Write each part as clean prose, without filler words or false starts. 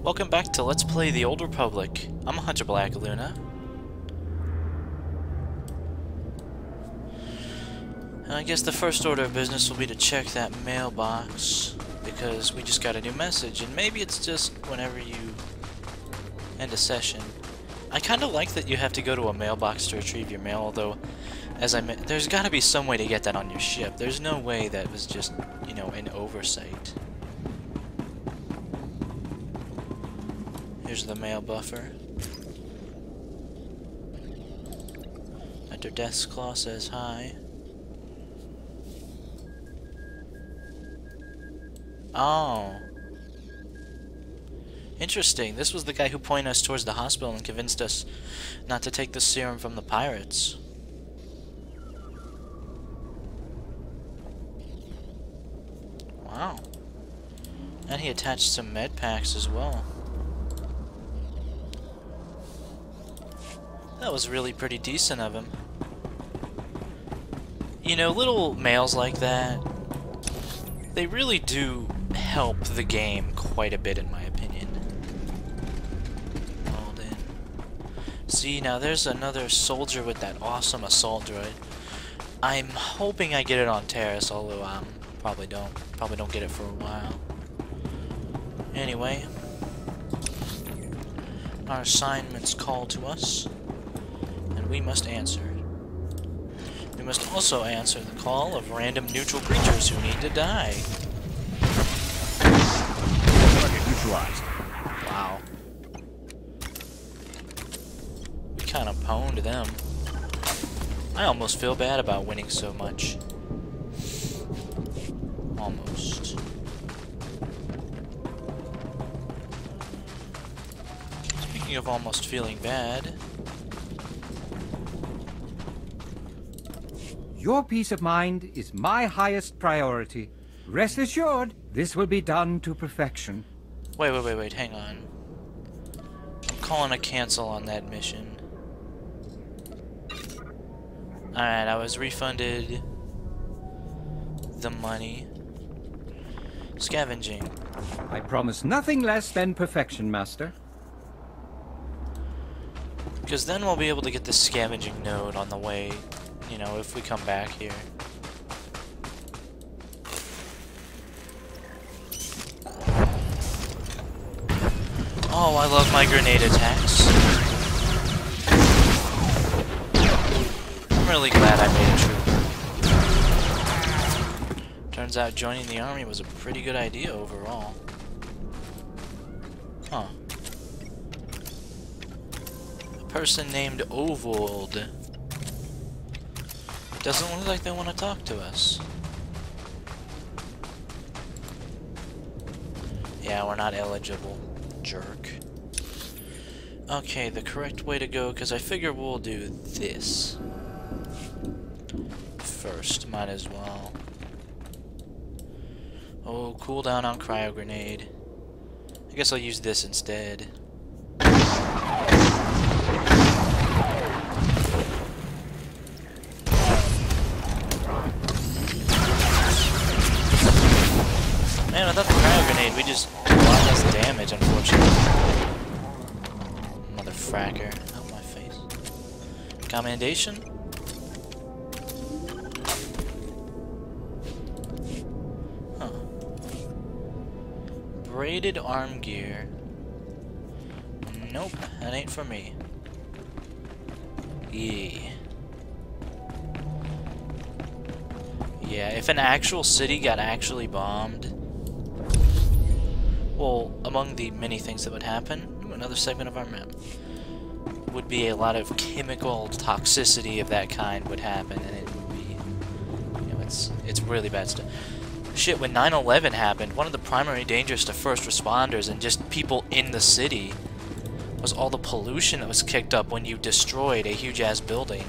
Welcome back to Let's Play the Old Republic. I'm Hunter Black Luna. And I guess the first order of business will be to check that mailbox, because we just got a new message, and maybe it's just whenever you end a session. I kinda like that you have to go to a mailbox to retrieve your mail, although, as there's gotta be some way to get that on your ship. There's no way that was just, you know, an oversight. Here's the mail buffer. Enter desk claw says hi. Oh. Interesting. This was the guy who pointed us towards the hospital and convinced us not to take the serum from the pirates. Wow. And he attached some med packs as well. That was really pretty decent of him. You know, little mails like that, they really do help the game quite a bit, in my opinion. Hold in. See, now there's another soldier with that awesome assault droid. I'm hoping I get it on Terrace, although probably don't. Probably don't get it for a while. Anyway, our assignment's called to us. We must answer. We must also answer the call of random neutral creatures who need to die. Target neutralized. Wow. We kind of pwned them. I almost feel bad about winning so much. Almost. Speaking of almost feeling bad, your peace of mind is my highest priority. Rest assured, this will be done to perfection. Wait, hang on. I'm calling a cancel on that mission. Alright, I was refunded the money. Scavenging. I promise nothing less than perfection, Master. Because then we'll be able to get the scavenging node on the way, you know, if we come back here. Oh, I love my grenade attacks. I'm really glad I made a trooper. Turns out joining the army was a pretty good idea overall. Huh. A person named Ovold. Doesn't look like they want to talk to us. Yeah, we're not eligible. Jerk. Okay, the correct way to go, because I figure we'll do this first. Might as well. Oh, cooldown on cryo grenade. I guess I'll use this instead. Man, without the cryo grenade, we just do a lot less damage, unfortunately. Motherfracker. Out my face. Commendation? Huh. Braided arm gear. Nope, that ain't for me. Yeah, if an actual city got actually bombed, well, among the many things that would happen, another segment of our map, would be a lot of chemical toxicity of that kind would happen, and it would be, you know, it's really bad stuff. Shit, when 9/11 happened, one of the primary dangers to first responders and just people in the city was all the pollution that was kicked up when you destroyed a huge-ass building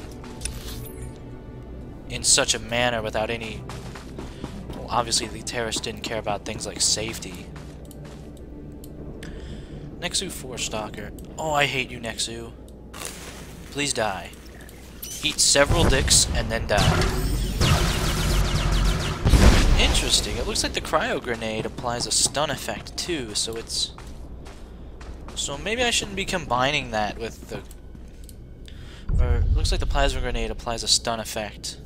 in such a manner without any... Well, obviously the terrorists didn't care about things like safety. Nexu 4 Stalker. Oh, I hate you, Nexu. Please die. Eat several dicks and then die. Interesting. It looks like the cryo grenade applies a stun effect too, so it's So maybe I shouldn't be combining that with the... Or, it looks like the plasma grenade applies a stun effect.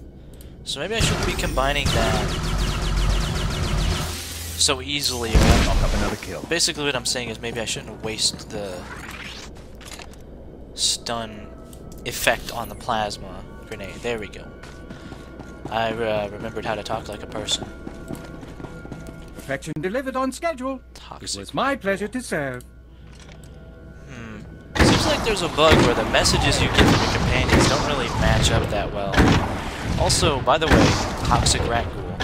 So maybe I shouldn't be combining that so easily. I'll have another kill. Basically what I'm saying is maybe I shouldn't waste the stun effect on the plasma grenade. There we go. I remembered how to talk like a person. Perfection delivered on schedule. Toxic. It was my pleasure to serve. Seems like there's a bug where the messages you get from your companions don't really match up that well. Also, by the way, toxic rat ghoul.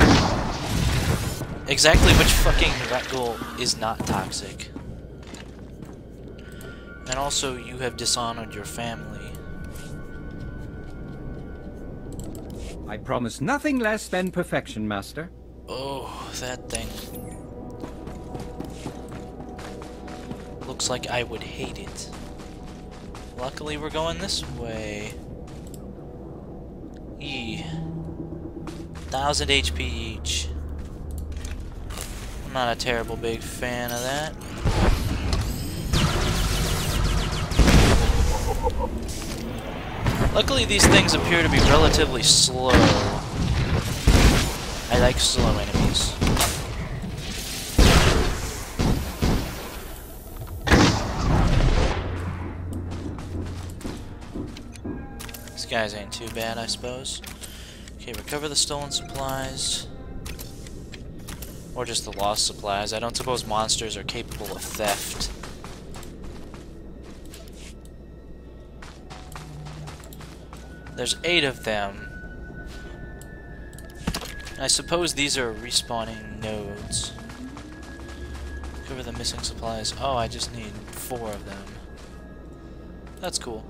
Exactly which fucking rat ghoul is not toxic? And also, you have dishonored your family. I promise nothing less than perfection, Master. Oh, that thing. Looks like I would hate it. Luckily, we're going this way. 1000 HP each. I'm not a terrible big fan of that. Luckily, these things appear to be relatively slow. I like slow enemies. These guys ain't too bad, I suppose. Okay, recover the stolen supplies. Or just the lost supplies. I don't suppose monsters are capable of theft. There's 8 of them. I suppose these are respawning nodes. Cover the missing supplies. Oh, I just need 4 of them. That's cool.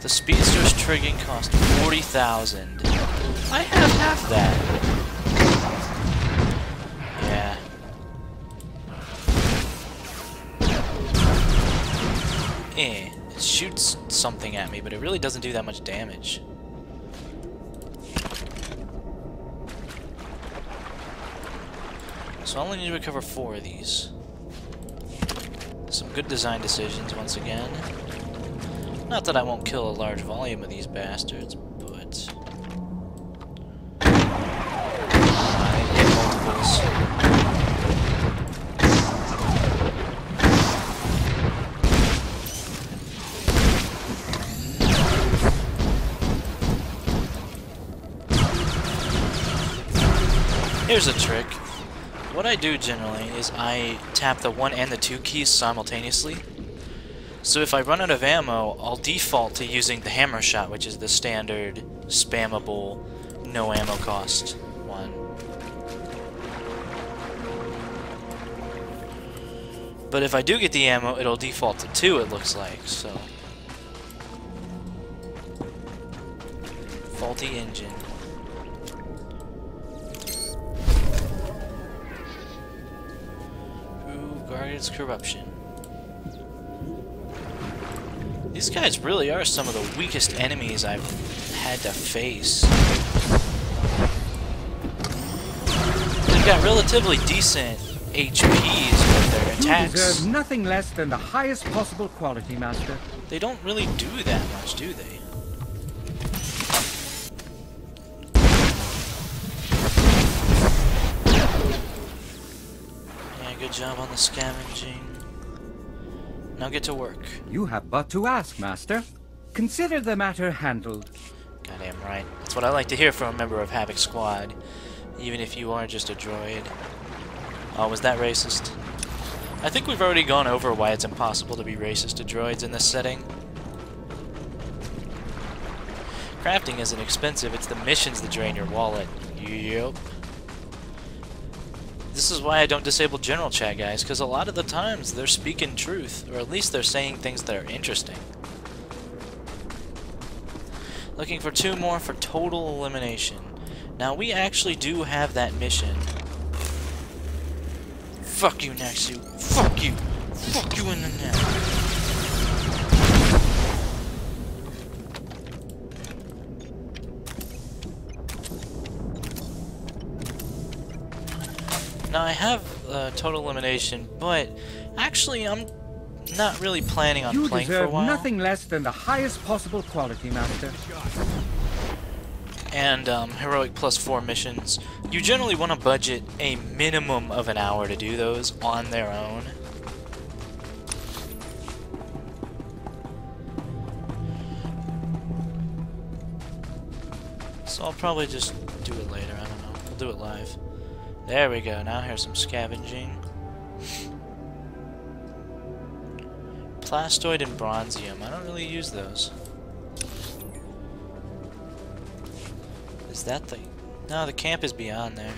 The speedster's triggering cost 40,000. I have half that. Yeah. It shoots something at me, but it really doesn't do that much damage. So I only need to recover 4 of these. Some good design decisions once again. Not that I won't kill a large volume of these bastards, but... I hit multiples. Here's a trick. What I do generally is I tap the 1 and the 2 keys simultaneously. So if I run out of ammo, I'll default to using the hammer shot, which is the standard, spammable, no ammo cost one. But if I do get the ammo, it'll default to 2, it looks like, so... Faulty engine. Who guards corruption? These guys really are some of the weakest enemies I've had to face. They've got relatively decent HPs, but their attacks... You deserve nothing less than the highest possible quality, Master. They don't really do that much, do they? Yeah, good job on the scavenging. Now get to work. You have but to ask, Master. Consider the matter handled. Goddamn right. That's what I like to hear from a member of Havoc Squad, even if you are just a droid. Oh, was that racist? I think we've already gone over why it's impossible to be racist to droids in this setting. Crafting isn't expensive, it's the missions that drain your wallet. Yup. This is why I don't disable general chat, guys, because a lot of the times they're speaking truth, or at least they're saying things that are interesting. Looking for 2 more for total elimination. Now, we actually do have that mission. Fuck you, Naxu. Fuck you. Fuck you in the neck. Now I have total elimination, but actually I'm not really planning on You playing for a deserve while. nothing less than the highest possible quality, Master. And heroic +4 missions. You generally want to budget a minimum of an hour to do those on their own. So I'll probably just do it later, I don't know. We'll do it live. There we go, now here's some scavenging. Plastoid and Bronzium, I don't really use those. Is that the... No, the camp is beyond there.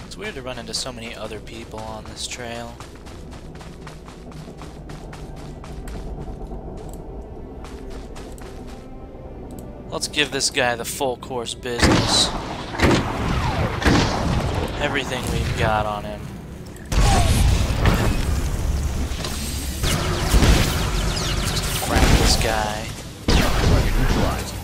It's weird to run into so many other people on this trail. Let's give this guy the full course business. Everything we've got on him. Just crack this guy. Target neutralized.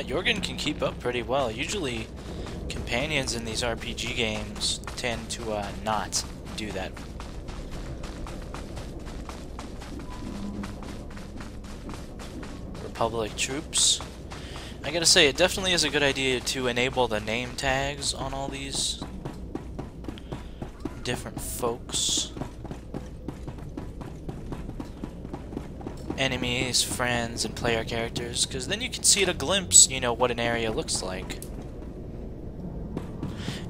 Jorgen can keep up pretty well. Usually, companions in these RPG games tend to not do that. Republic troops. I gotta say, it definitely is a good idea to enable the name tags on all these different folks. Enemies, friends, and player characters, because then you can see at a glimpse, you know, what an area looks like.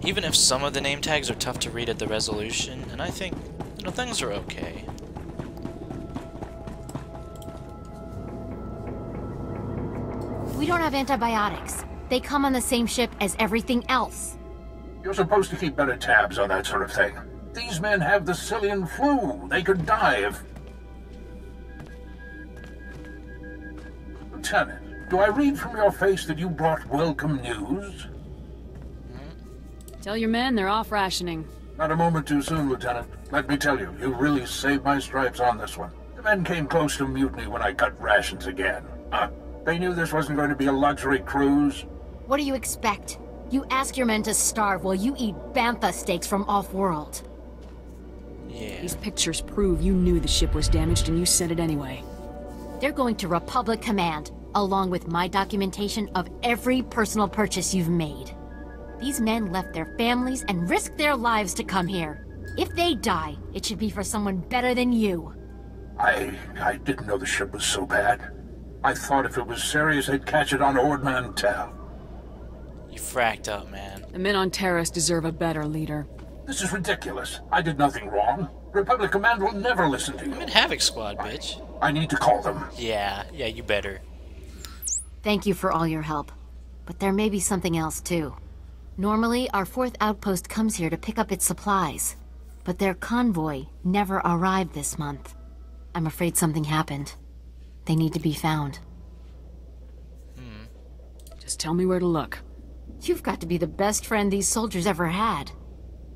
Even if some of the name tags are tough to read at the resolution, and I think, you know, things are okay. We don't have antibiotics. They come on the same ship as everything else. You're supposed to keep better tabs on that sort of thing. These men have the Cillian flu. They could die if... Lieutenant, do I read from your face that you brought welcome news? Tell your men they're off rationing. Not a moment too soon, Lieutenant. Let me tell you, you really saved my stripes on this one. The men came close to mutiny when I cut rations again. Huh? They knew this wasn't going to be a luxury cruise. What do you expect? You ask your men to starve while you eat bantha steaks from off-world. Yeah. These pictures prove you knew the ship was damaged and you sent it anyway. They're going to Republic Command, along with my documentation of every personal purchase you've made. These men left their families and risked their lives to come here. If they die, it should be for someone better than you. I didn't know the ship was so bad. I thought if it was serious, they'd catch it on Ord Mantell. You fracked up, man. The men on Terrace deserve a better leader. This is ridiculous. I did nothing wrong. Republic Command will never listen to you. I'm in Havoc Squad, bitch. I need to call them. Yeah, you better. Thank you for all your help. But there may be something else, too. Normally, our 4th outpost comes here to pick up its supplies. But their convoy never arrived this month. I'm afraid something happened. They need to be found. Just tell me where to look. You've got to be the best friend these soldiers ever had.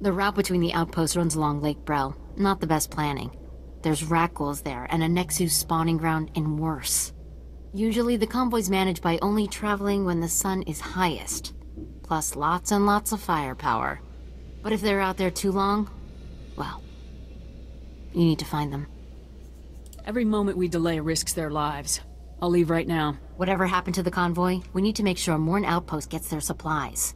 The route between the outposts runs along Lake Brel. Not the best planning. There's Rakghouls there, and a Nexus spawning ground, and worse. Usually the convoy's managed by only traveling when the sun is highest. Plus lots and lots of firepower. But if they're out there too long, well, you need to find them. Every moment we delay risks their lives. I'll leave right now. Whatever happened to the convoy, we need to make sure Morn Outpost gets their supplies.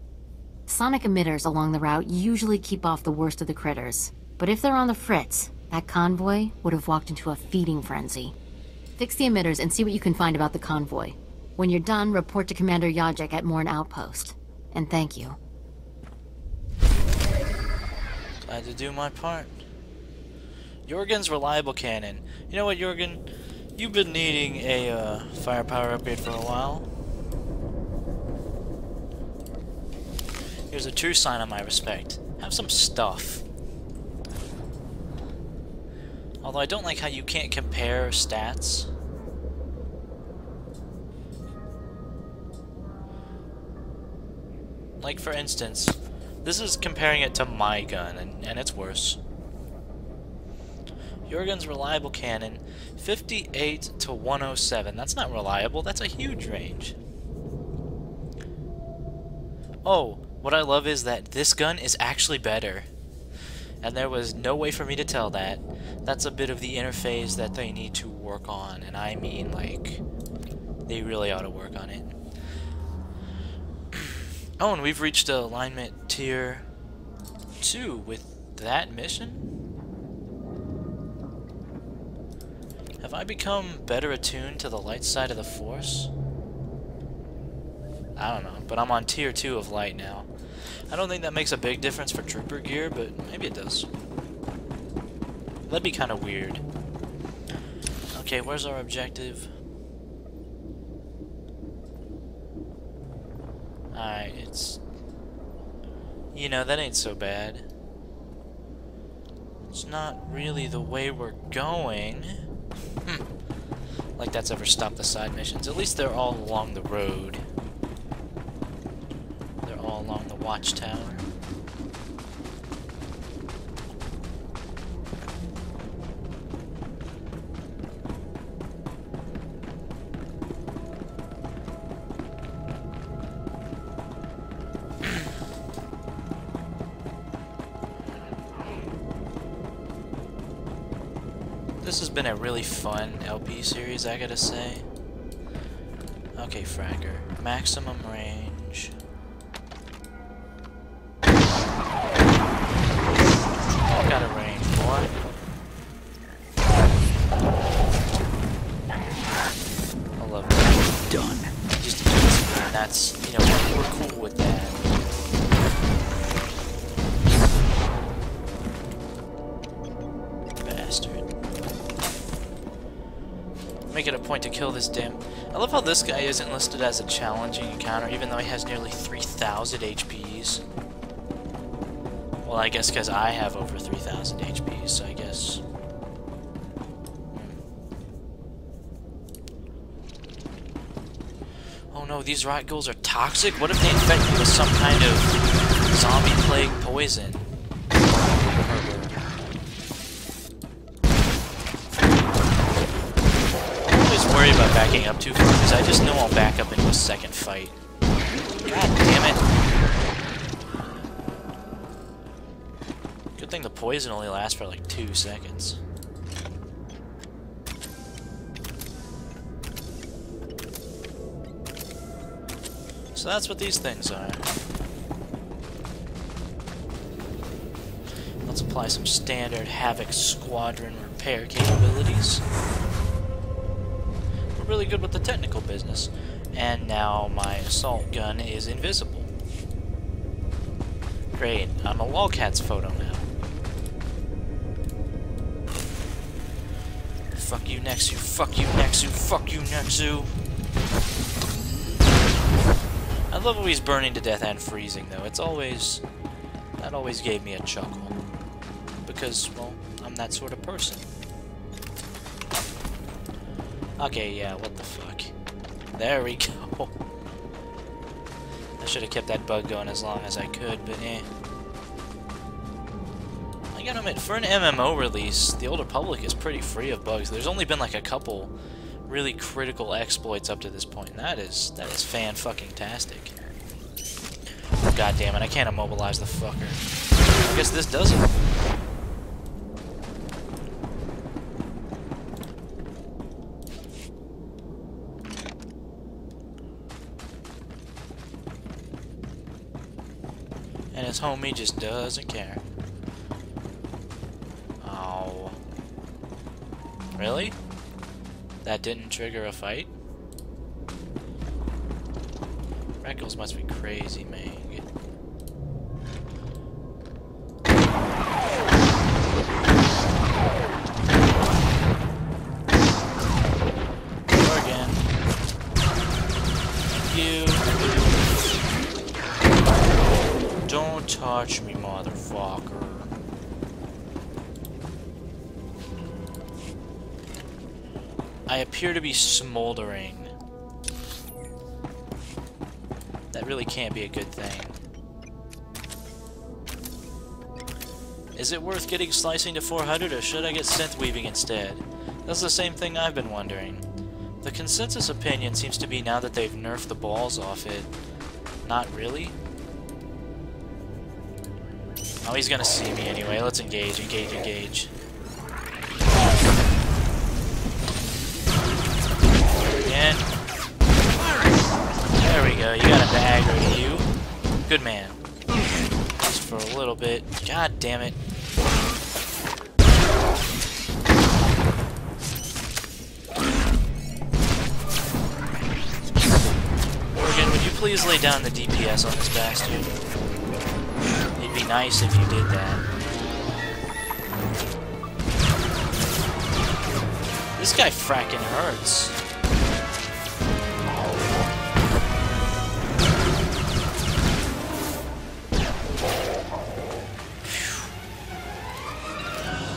Sonic emitters along the route usually keep off the worst of the critters. But if they're on the fritz, that convoy would have walked into a feeding frenzy. Fix the emitters and see what you can find about the convoy. When you're done, report to Commander Yajek at Morn Outpost. And thank you. Glad to do my part. Jorgen's reliable cannon. You know what, Jorgen? You've been needing a firepower upgrade for a while. Here's a true sign of my respect. Have some stuff. Although I don't like how you can't compare stats. Like for instance, This is comparing it to my gun, and it's worse. Your gun's reliable cannon, 58 to 107. That's not reliable, that's a huge range. Oh, what I love is that this gun is actually better. And there was no way for me to tell that. That's a bit of the interface that they need to work on, and I mean, like, they really ought to work on it. Oh, and we've reached alignment tier 2 with that mission? Have I become better attuned to the light side of the Force? I don't know, but I'm on tier 2 of light now. I don't think that makes a big difference for trooper gear, but maybe it does. That'd be kind of weird. Okay, where's our objective? Alright, it's... You know, that ain't so bad. It's not really the way we're going. Like that's ever stopped the side missions. At least they're all along the road. They're all along the watchtower. This has been a really fun LP series, I gotta say. Okay, Fragger. Maximum range. All got a range, boy. I love that. Done. Just easy, and that's, you know, we're cool with that. Make it a point to kill this damn... I love how this guy isn't listed as a challenging encounter, even though he has nearly 3,000 HPs. Well, I guess because I have over 3,000 HPs, so I guess... Oh no, these rat ghouls are toxic? What if they infect you with some kind of zombie plague poison? Worry about backing up too far because I just know I'll back up into a second fight. God damn it! Good thing the poison only lasts for like 2 seconds. So that's what these things are. Let's apply some standard Havoc squadron repair capabilities. Really good with the technical business, and now my assault gun is invisible. Great, I'm a lolcat's photo now. Fuck you, Nexu, fuck you, Nexu, fuck you, Nexu. I love how he's burning to death and freezing, though. It's always... That always gave me a chuckle. Because, well, I'm that sort of person. Okay, yeah, what the fuck. There we go. I should have kept that bug going as long as I could, but eh. I gotta admit, for an MMO release, the Old Republic is pretty free of bugs. There's only been like a couple really critical exploits up to this point, and that is fan-fucking-tastic. Oh, God damn it, I can't immobilize the fucker. I guess this does it. And his homie just doesn't care. Oh. Really? That didn't trigger a fight? Reckles must be crazy, man. Go again. Thank you. Don't touch me, motherfucker. I appear to be smoldering. That really can't be a good thing. Is it worth getting slicing to 400, or should I get synth weaving instead? That's the same thing I've been wondering. The consensus opinion seems to be now that they've nerfed the balls off it. Not really? Oh, he's gonna see me anyway. Let's engage, engage, engage. Again. There we go. You got a dagger to you. Good man. Just for a little bit. God damn it. Morgan, would you please lay down the DPS on this bastard? It'd be nice if you did that. This guy fracking hurts.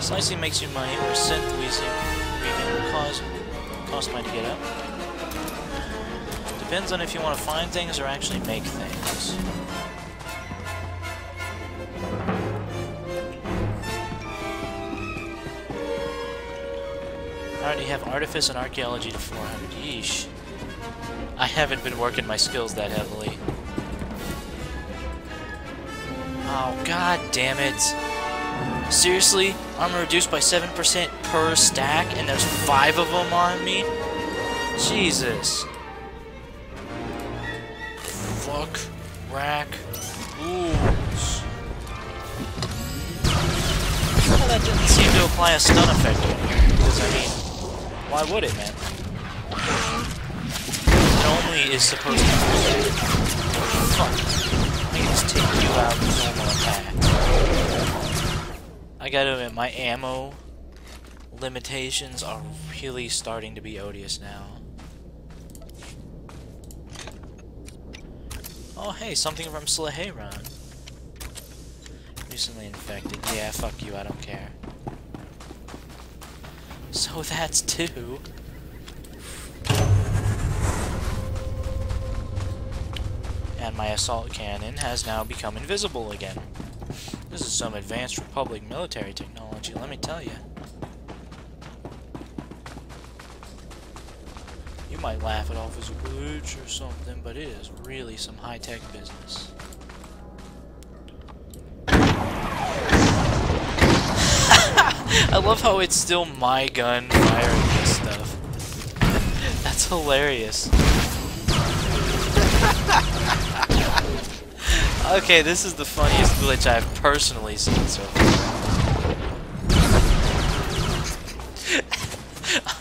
Slicing makes you money, or synth weaving will cost money to get up. Depends on if you want to find things or actually make things. I already have artifice and archaeology to 400. Yeesh. I haven't been working my skills that heavily. Oh, god damn it. Seriously? Armor reduced by 7% per stack, and there's 5 of them on me? Jesus. Fuck. Rack. Rules. Well, that didn't seem to apply a stun effect on here, because, I mean, why would it, man? It only is supposed to do that. Fuck. I can just take you out with normal attack. I gotta admit, my ammo limitations are really starting to be odious now. Oh hey, something from Slaheron. Recently infected. Yeah, fuck you, I don't care. So that's 2. And my assault cannon has now become invisible again. This is some advanced Republic military technology, let me tell you. You might laugh it off as a glitch or something, but it is really some high-tech business. I love how it's still my gun firing this stuff. That's hilarious. Okay, this is the funniest glitch I've personally seen so far.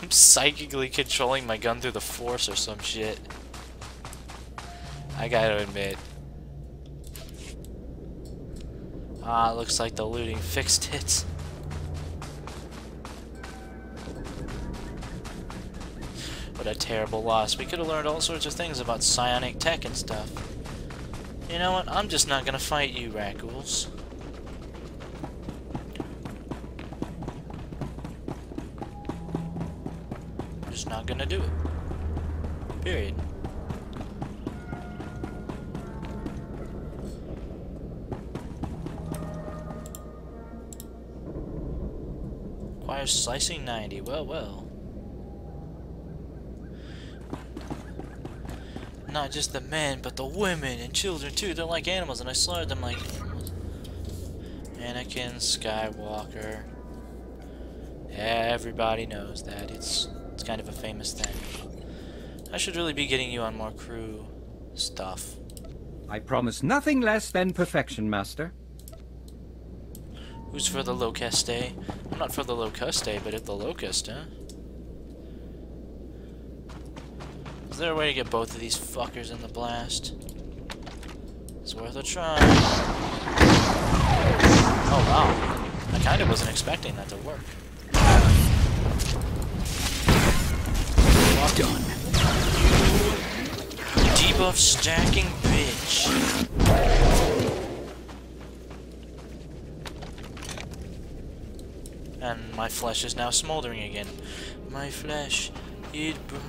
I'm psychically controlling my gun through the force or some shit. I gotta admit. Ah, looks like the looting fixed it. What a terrible loss. We could have learned all sorts of things about psionic tech and stuff. You know what? I'm just not gonna fight you, Rackhools. I'm just not gonna do it. Period. Requires slicing 90. Well, well. Not just the men, but the women and children too. They're like animals, and I slaughtered them like animals. Anakin Skywalker. Everybody knows that. It's kind of a famous thing. I should really be getting you on more crew stuff. I promise nothing less than perfection, Master. Who's for the Locuste? I'm not for the Locuste, but if the Locust, huh? Is there a way to get both of these fuckers in the blast? It's worth a try. Oh wow. I kind of wasn't expecting that to work. Done. Debuff stacking bitch. And my flesh is now smoldering again. My flesh, it burns.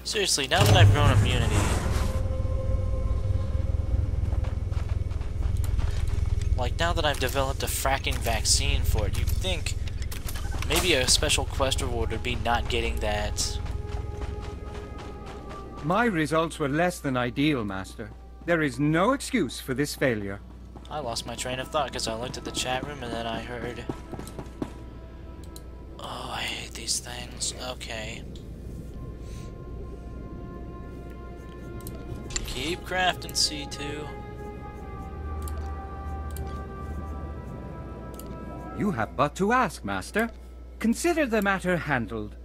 Seriously, now that I've grown immunity, Like, now that I've developed a fracking vaccine for it, you'd think maybe a special quest reward would be not getting that. My results were less than ideal, Master. There is no excuse for this failure. I lost my train of thought because I looked at the chat room and then I heard... Oh, I hate these things. Okay. Keep crafting, C2. You have but to ask, Master. Consider the matter handled.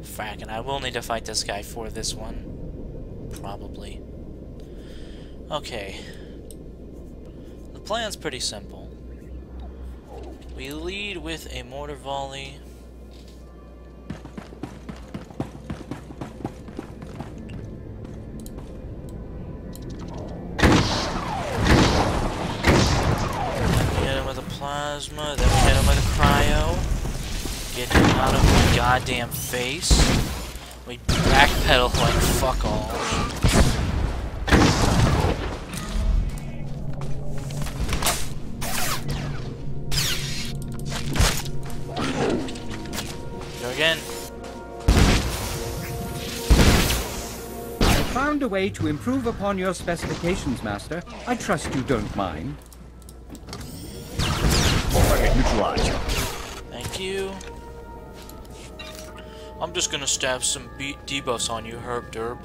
Frackin', I will need to fight this guy for this one. Probably. Okay. The plan's pretty simple. We lead with a mortar volley. Hit him with a plasma, then we hit him with a cryo. Get him out of my goddamn face. We backpedal like fuck all. Go again. I found a way to improve upon your specifications, Master. I trust you don't mind. Target neutralized. Thank you. I'm just gonna stab some debuffs on you, herb derp.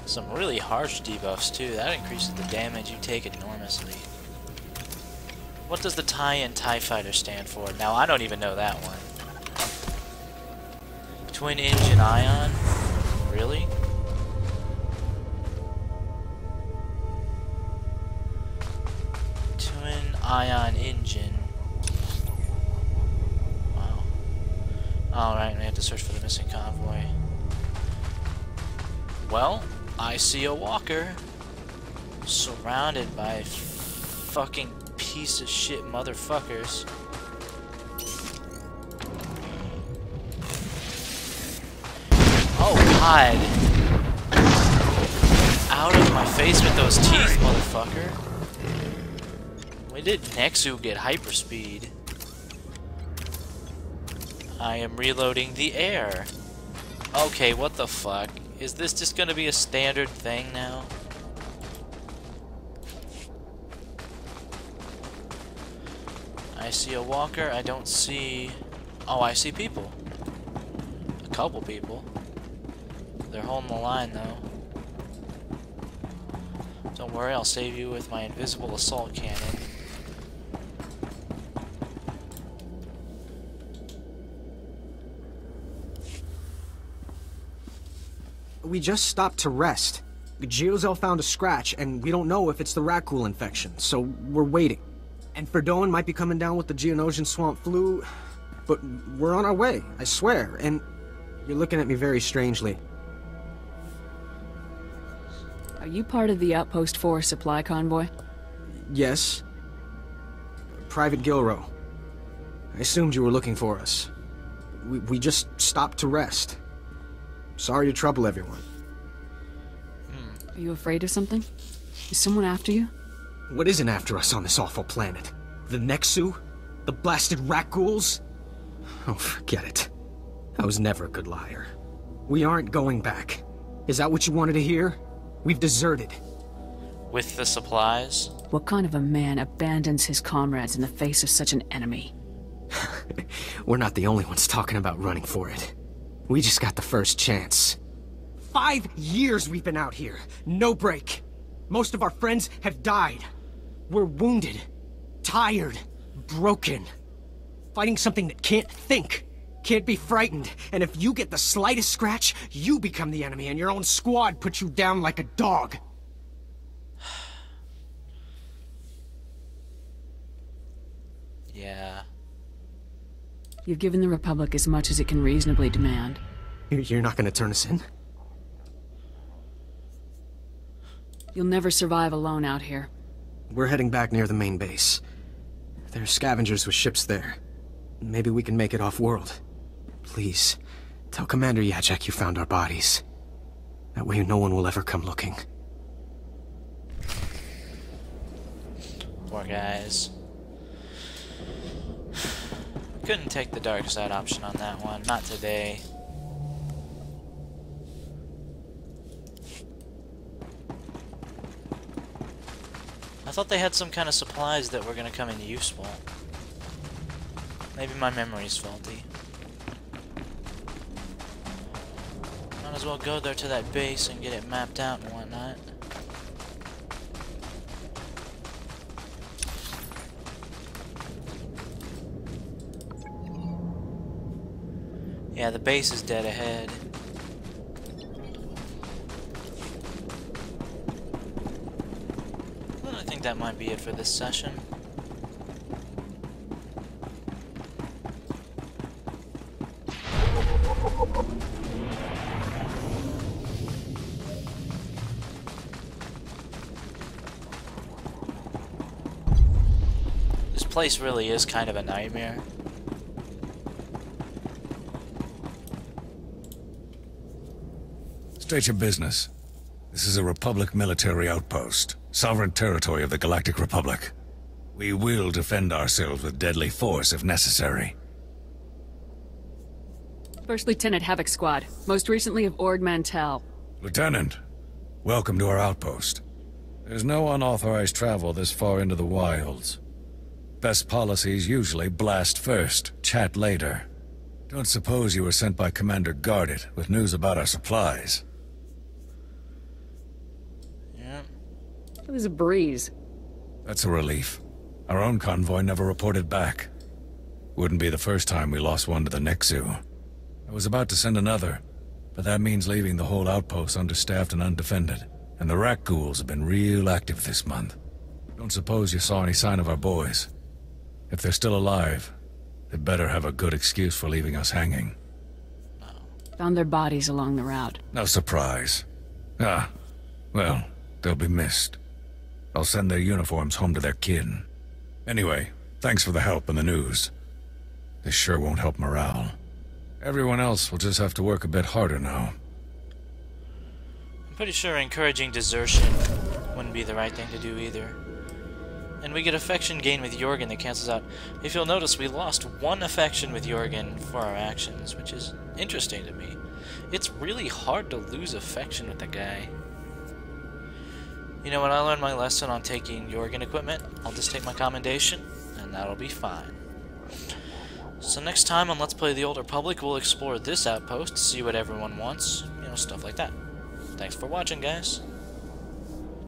Some really harsh debuffs too. That increases the damage you take enormously. What does the tie-in TIE Fighter stand for? Now I don't even know that one. Twin engine ion? Really? Twin ion engine. Alright, we have to search for the missing convoy. Well, I see a walker. Surrounded by fucking piece of shit motherfuckers. Oh god! Out of my face with those teeth, motherfucker. When did Nexu get hyperspeed? I am reloading the air. Okay, what the fuck? Is this just gonna be a standard thing now? I see a walker, I don't see... Oh, I see people. A couple people. They're holding the line, though. Don't worry, I'll save you with my invisible assault cannon. We just stopped to rest. Geozel found a scratch, and we don't know if it's the Rakul infection, so we're waiting. And Ferdoan might be coming down with the Geonosian swamp flu, but we're on our way, I swear, and you're looking at me very strangely. Are you part of the Outpost 4 supply convoy? Yes. Private Gilrow. I assumed you were looking for us. We just stopped to rest. Sorry to trouble everyone. Are you afraid of something? Is someone after you? What isn't after us on this awful planet? The Nexu? The blasted Rakuls? Oh, forget it. I was never a good liar. We aren't going back. Is that what you wanted to hear? We've deserted. With the supplies? What kind of a man abandons his comrades in the face of such an enemy? We're not the only ones talking about running for it. We just got the first chance. 5 years we've been out here. No break. Most of our friends have died. We're wounded. Tired. Broken. Fighting something that can't think. Can't be frightened. And if you get the slightest scratch, you become the enemy and your own squad puts you down like a dog. Yeah. You've given the Republic as much as it can reasonably demand. You're not gonna turn us in? You'll never survive alone out here. We're heading back near the main base. There are scavengers with ships there. Maybe we can make it off-world. Please, Tell Commander Yachek you found our bodies. That way no one will ever come looking. Poor guys. Couldn't take the dark side option on that one. Not today. I thought they had some kind of supplies that were going to come in useful. Maybe my memory's faulty. Might as well go there to that base and get it mapped out and whatnot. Yeah, the base is dead ahead. Well, I think that might be it for this session. This place really is kind of a nightmare. State your business. This is a Republic military outpost, sovereign territory of the Galactic Republic. We will defend ourselves with deadly force if necessary. First Lieutenant Havoc Squad, most recently of Ord Mantell. Lieutenant, welcome to our outpost. There's no unauthorized travel this far into the wilds. Best policies usually blast first, chat later. Don't suppose you were sent by Commander Guarded with news about our supplies. It was a breeze. That's a relief. Our own convoy never reported back. Wouldn't be the first time we lost one to the Nexu. I was about to send another, but that means leaving the whole outpost understaffed and undefended. And the rat ghouls have been real active this month. Don't suppose you saw any sign of our boys. If they're still alive, they'd better have a good excuse for leaving us hanging. Found their bodies along the route. No surprise. Ah, well, they'll be missed. I'll send their uniforms home to their kin. Anyway, thanks for the help and the news. This sure won't help morale. Everyone else will just have to work a bit harder now. I'm pretty sure encouraging desertion wouldn't be the right thing to do either. And we get affection gain with Jorgen that cancels out. If you'll notice, we lost one affection with Jorgen for our actions, which is interesting to me. It's really hard to lose affection with the guy. You know, when I learned my lesson on taking Jorgen equipment, I'll just take my commendation, and that'll be fine. So next time on Let's Play the Old Republic, we'll explore this outpost, see what everyone wants, you know, stuff like that. Thanks for watching, guys.